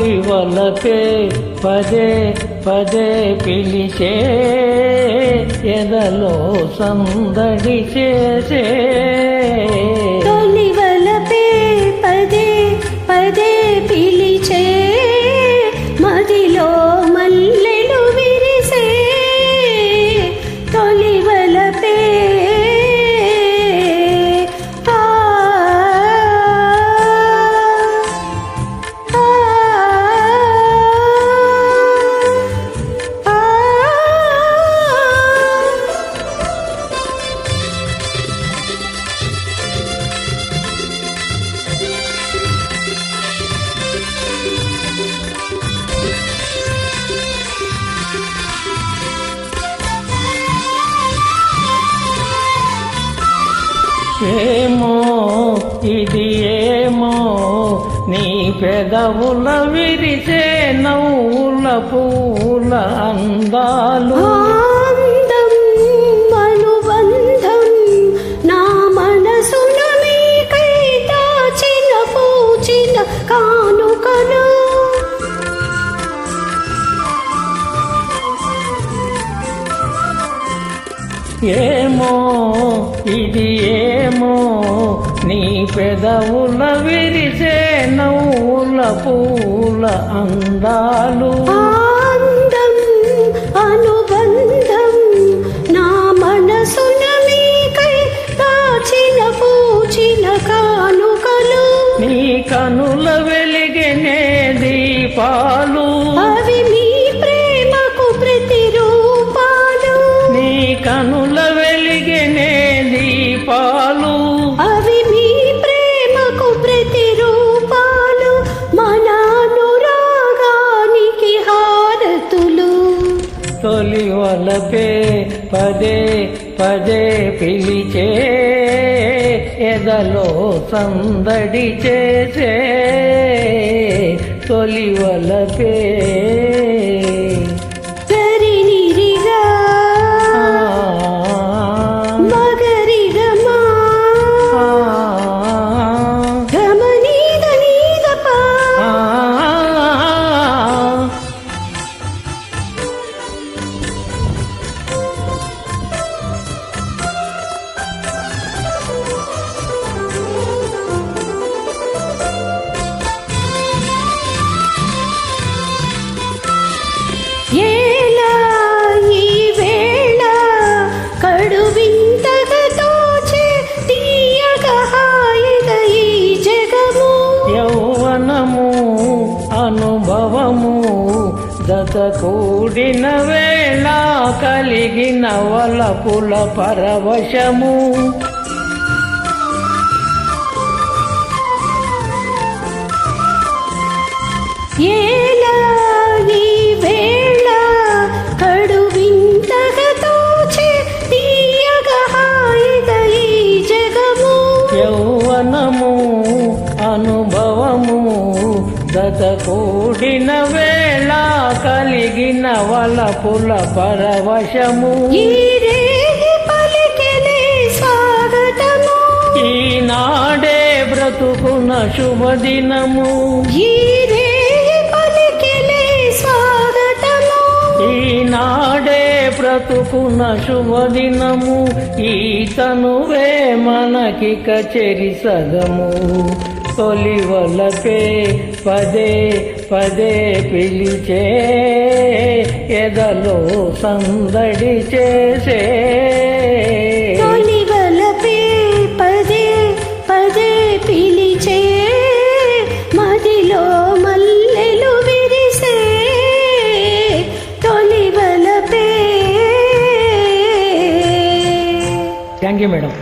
తొలి వలపే పదే పదే పిలిచే ఎదలో సందడి చేసే తొలి వలపే పదే పదే పిలిచే మదిలో మల్లెలు విరిసే తొలి వలపే ఏమో ఇది ఏమో నీ పెదవుల విరిసే నవ్వుల పూల అందాలు అందం అనుబంధం నా మనసున మీకై దాచిన పూచిన కానుకను ఏమో ఇది ఏమో నీ పెదవుల విరిసే నవ్వుల పూల అందాలు అందం అనుబంధం నా మనసున మీకై దాచిన పూచిన కానుకలు నీ కనుల వెలిగినే దీపాలు అవి మీ ప్రేమకు ప్రతిరూపాలు నీ కనుల వెలిగినే దీపాలు అవి మీ ప్రేమకు ప్రతిరూపాలు మన అనురాగానికి హారతులు తొలి వలపే పదే పదే పిలిచే ఎదలో సందడి చేసే తొలి వలపే గరినిరిగా మగరిగమా గమనీద నీదపా ఏలా ఈ వేళ కడువింతగా తోచే తీయగా హాయిగా ఈ జగము యౌవనము అనుభవము జత కూడిన వేళ కలిగిన వలపుల పరవశము ఏలా ఈ వేళ కడువింతగా తోచే తీయగా హాయిగా ఈ జగము యౌవనము అనుభవము జత కూడిన వేళ కలిగిన వలపుల పరవశము ఈ రేగి పలికెనే స్వాగతము ఈనాడే బ్రతుకున శుభదినము ఈ రేగి పలికెనే స్వాగతము ఈనాడే బ్రతుకున శుభదినము ఈ తనువే మనకిక చెరి సగము తొలి వలపే పదే పదే పిలిచే ఎదలో సందడి చేసే తొలి వలపే పదే పదే పిలిచే మదిలో మల్లెలు విరిసే తొలి వలపే. Thank you madam.